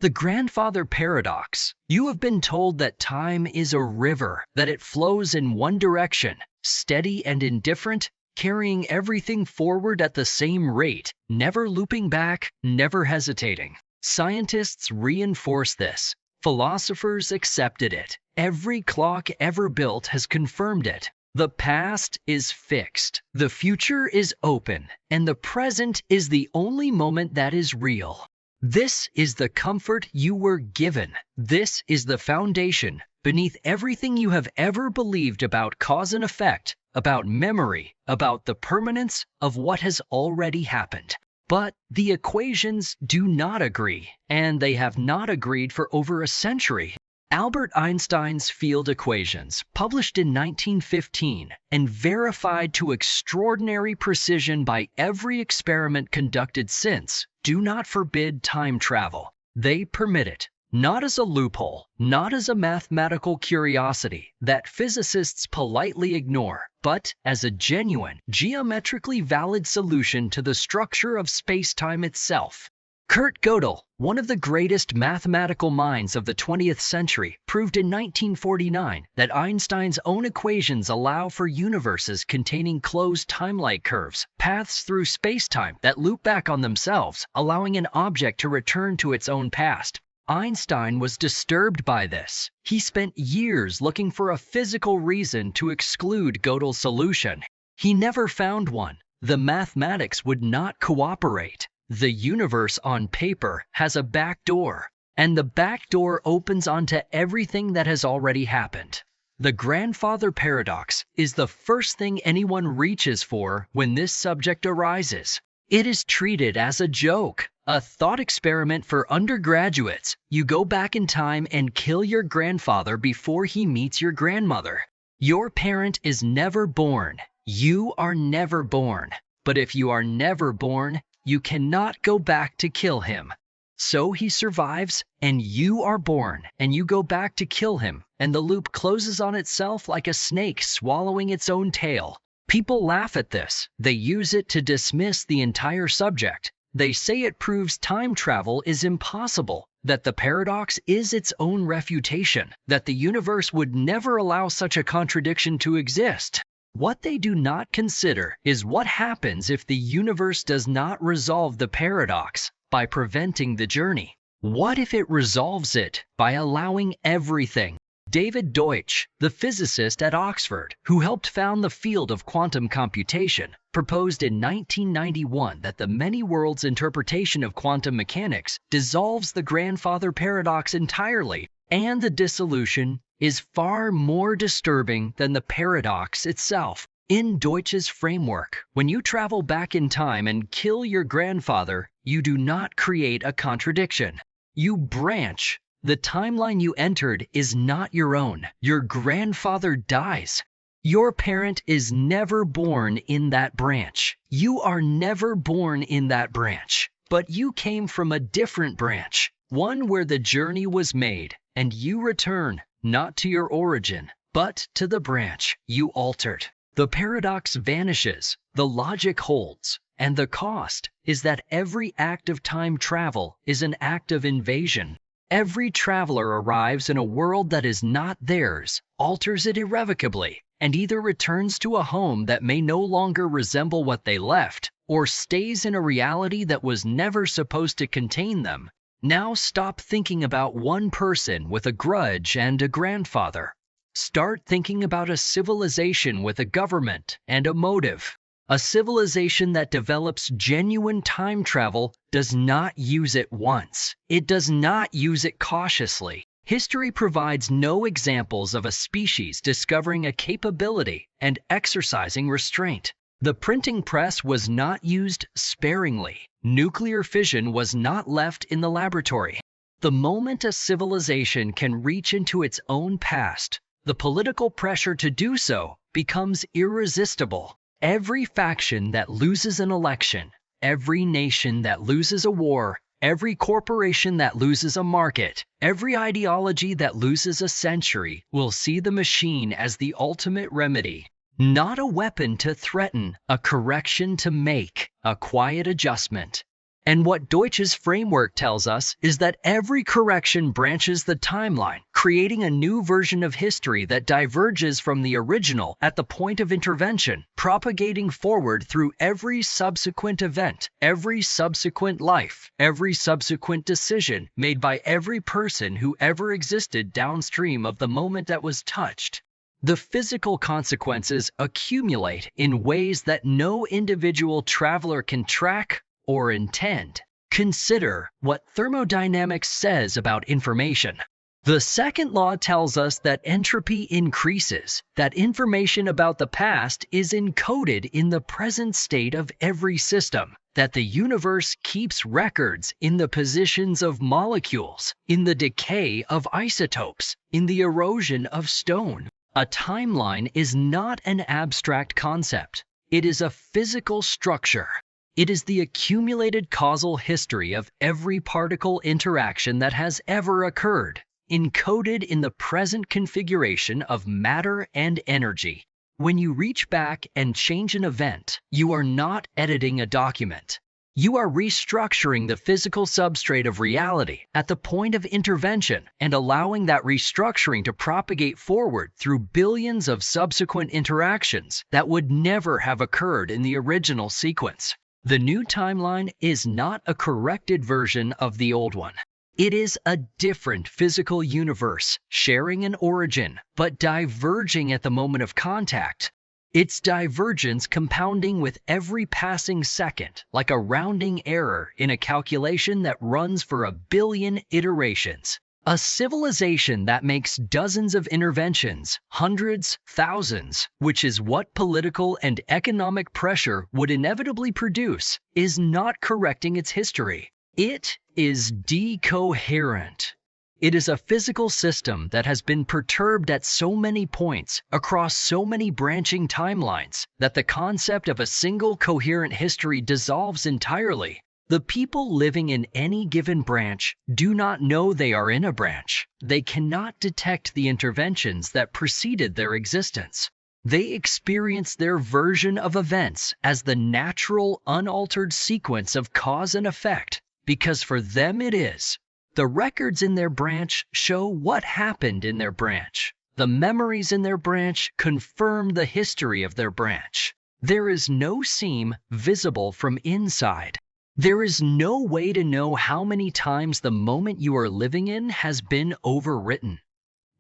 The grandfather paradox. You have been told that time is a river, that it flows in one direction, steady and indifferent, carrying everything forward at the same rate, never looping back, never hesitating. Scientists reinforce this. Philosophers accepted it. Every clock ever built has confirmed it. The past is fixed, the future is open, and the present is the only moment that is real. This is the comfort you were given. This is the foundation beneath everything you have ever believed about cause and effect, about memory, about the permanence of what has already happened. But the equations do not agree, and they have not agreed for over a century. Albert Einstein's field equations, published in 1915 and verified to extraordinary precision by every experiment conducted since, do not forbid time travel. They permit it, not as a loophole, not as a mathematical curiosity that physicists politely ignore, but as a genuine, geometrically valid solution to the structure of space-time itself. Kurt Gödel, one of the greatest mathematical minds of the 20th century, proved in 1949 that Einstein's own equations allow for universes containing closed timelike curves, paths through spacetime that loop back on themselves, allowing an object to return to its own past. Einstein was disturbed by this. He spent years looking for a physical reason to exclude Gödel's solution. He never found one. The mathematics would not cooperate. The universe on paper has a back door, and the back door opens onto everything that has already happened. The grandfather paradox is the first thing anyone reaches for when this subject arises. It is treated as a joke, a thought experiment for undergraduates. You go back in time and kill your grandfather before he meets your grandmother. Your parent is never born. You are never born. But if you are never born, you cannot go back to kill him. So he survives, and you are born, and you go back to kill him, and the loop closes on itself like a snake swallowing its own tail. People laugh at this. They use it to dismiss the entire subject. They say it proves time travel is impossible, that the paradox is its own refutation, that the universe would never allow such a contradiction to exist. What they do not consider is what happens if the universe does not resolve the paradox by preventing the journey. What if it resolves it by allowing everything? David Deutsch, the physicist at Oxford, who helped found the field of quantum computation, proposed in 1991 that the many worlds interpretation of quantum mechanics dissolves the grandfather paradox entirely, and the dissolution is far more disturbing than the paradox itself. In Deutsch's framework, when you travel back in time and kill your grandfather, you do not create a contradiction. You branch. The timeline you entered is not your own. Your grandfather dies. Your parent is never born in that branch. You are never born in that branch. But you came from a different branch, one where the journey was made, and you return, not to your origin, but to the branch you altered. The paradox vanishes, the logic holds, and the cost is that every act of time travel is an act of invasion. Every traveler arrives in a world that is not theirs, alters it irrevocably, and either returns to a home that may no longer resemble what they left, or stays in a reality that was never supposed to contain them. Now stop thinking about one person with a grudge and a grandfather. Start thinking about a civilization with a government and a motive. A civilization that develops genuine time travel does not use it once. It does not use it cautiously. History provides no examples of a species discovering a capability and exercising restraint. The printing press was not used sparingly. Nuclear fission was not left in the laboratory. The moment a civilization can reach into its own past, the political pressure to do so becomes irresistible. Every faction that loses an election, every nation that loses a war, every corporation that loses a market, every ideology that loses a century will see the machine as the ultimate remedy. Not a weapon to threaten, a correction to make, a quiet adjustment. And what Deutsch's framework tells us is that every correction branches the timeline, creating a new version of history that diverges from the original at the point of intervention, propagating forward through every subsequent event, every subsequent life, every subsequent decision made by every person who ever existed downstream of the moment that was touched. The physical consequences accumulate in ways that no individual traveler can track or intend. Consider what thermodynamics says about information. The second law tells us that entropy increases, that information about the past is encoded in the present state of every system, that the universe keeps records in the positions of molecules, in the decay of isotopes, in the erosion of stone. A timeline is not an abstract concept. It is a physical structure. It is the accumulated causal history of every particle interaction that has ever occurred, encoded in the present configuration of matter and energy. When you reach back and change an event, you are not editing a document. You are restructuring the physical substrate of reality at the point of intervention and allowing that restructuring to propagate forward through billions of subsequent interactions that would never have occurred in the original sequence. The new timeline is not a corrected version of the old one. It is a different physical universe, sharing an origin, but diverging at the moment of contact. Its divergence compounding with every passing second, like a rounding error in a calculation that runs for a billion iterations. A civilization that makes dozens of interventions, hundreds, thousands, which is what political and economic pressure would inevitably produce, is not correcting its history. It is decoherent. It is a physical system that has been perturbed at so many points, across so many branching timelines, that the concept of a single coherent history dissolves entirely. The people living in any given branch do not know they are in a branch. They cannot detect the interventions that preceded their existence. They experience their version of events as the natural, unaltered sequence of cause and effect, because for them it is. The records in their branch show what happened in their branch. The memories in their branch confirm the history of their branch. There is no seam visible from inside. There is no way to know how many times the moment you are living in has been overwritten.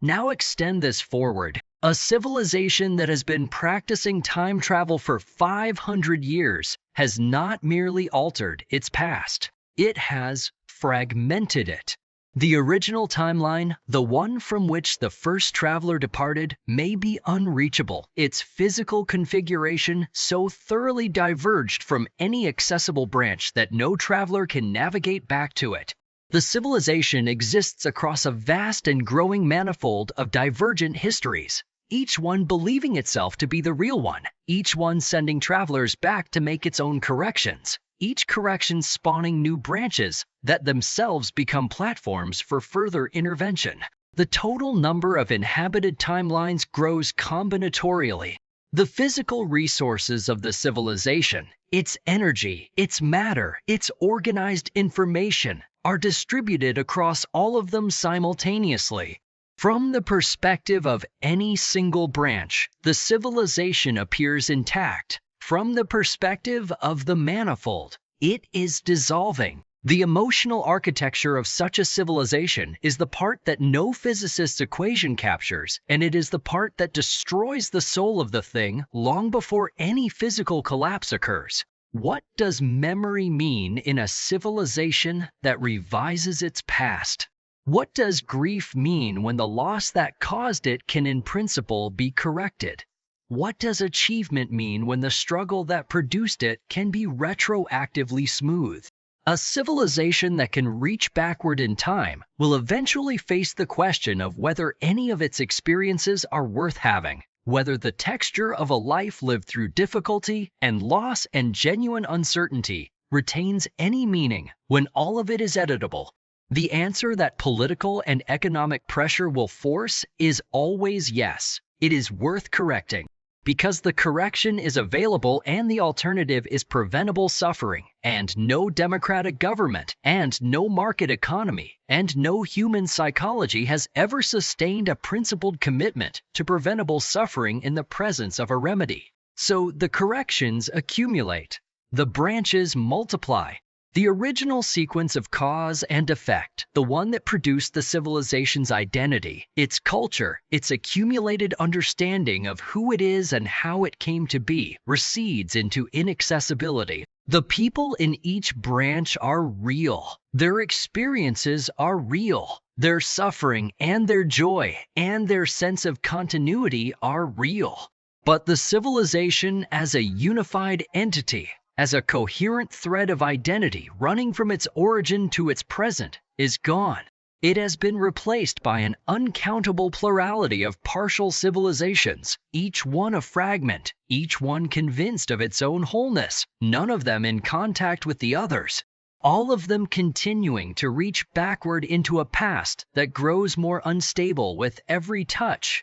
Now extend this forward. A civilization that has been practicing time travel for 500 years has not merely altered its past. It has fragmented it. The original timeline, the one from which the first traveler departed, may be unreachable. Its physical configuration so thoroughly diverged from any accessible branch that no traveler can navigate back to it. The civilization exists across a vast and growing manifold of divergent histories, each one believing itself to be the real one, each one sending travelers back to make its own corrections. Each correction spawning new branches that themselves become platforms for further intervention. The total number of inhabited timelines grows combinatorially. The physical resources of the civilization, its energy, its matter, its organized information, are distributed across all of them simultaneously. From the perspective of any single branch, the civilization appears intact. From the perspective of the manifold, it is dissolving. The emotional architecture of such a civilization is the part that no physicist's equation captures, and it is the part that destroys the soul of the thing long before any physical collapse occurs. What does memory mean in a civilization that revises its past? What does grief mean when the loss that caused it can in principle be corrected? What does achievement mean when the struggle that produced it can be retroactively smoothed? A civilization that can reach backward in time will eventually face the question of whether any of its experiences are worth having, whether the texture of a life lived through difficulty and loss and genuine uncertainty retains any meaning when all of it is editable. The answer that political and economic pressure will force is always yes. It is worth correcting. because the correction is available and the alternative is preventable suffering, and no democratic government, and no market economy, and no human psychology has ever sustained a principled commitment to preventable suffering in the presence of a remedy. So the corrections accumulate. The branches multiply. The original sequence of cause and effect, the one that produced the civilization's identity, its culture, its accumulated understanding of who it is and how it came to be, recedes into inaccessibility. The people in each branch are real. Their experiences are real. Their suffering and their joy and their sense of continuity are real. But the civilization as a unified entity, as a coherent thread of identity running from its origin to its present, is gone. It has been replaced by an uncountable plurality of partial civilizations, each one a fragment, each one convinced of its own wholeness, none of them in contact with the others, all of them continuing to reach backward into a past that grows more unstable with every touch.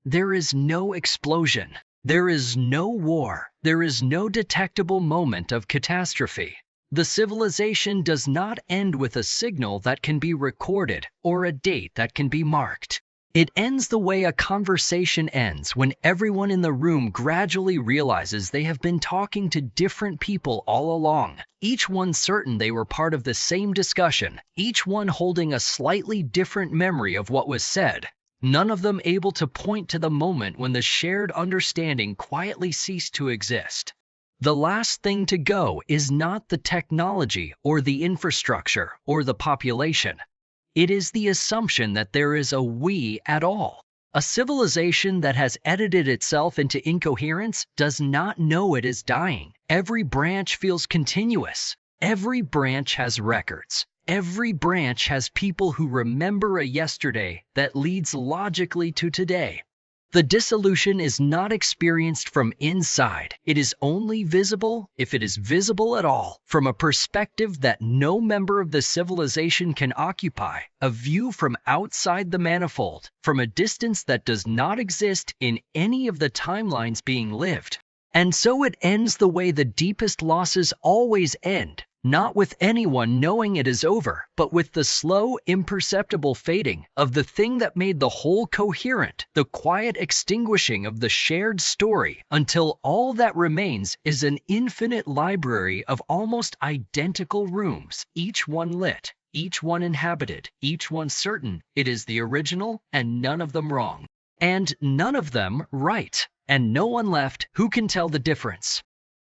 There is no explosion. There is no war. There is no detectable moment of catastrophe. The civilization does not end with a signal that can be recorded or a date that can be marked. It ends the way a conversation ends when everyone in the room gradually realizes they have been talking to different people all along, each one certain they were part of the same discussion, each one holding a slightly different memory of what was said. None of them able to point to the moment when the shared understanding quietly ceased to exist. The last thing to go is not the technology or the infrastructure or the population. It is the assumption that there is a we at all. A civilization that has edited itself into incoherence does not know it is dying. Every branch feels continuous. Every branch has records. Every branch has people who remember a yesterday that leads logically to today. The dissolution is not experienced from inside. It is only visible, if it is visible at all, from a perspective that no member of the civilization can occupy, a view from outside the manifold, from a distance that does not exist in any of the timelines being lived. And so it ends the way the deepest losses always end. Not with anyone knowing it is over, but with the slow, imperceptible fading of the thing that made the whole coherent, the quiet extinguishing of the shared story, until all that remains is an infinite library of almost identical rooms, each one lit, each one inhabited, each one certain it is the original, and none of them wrong, and none of them right, and no one left who can tell the difference.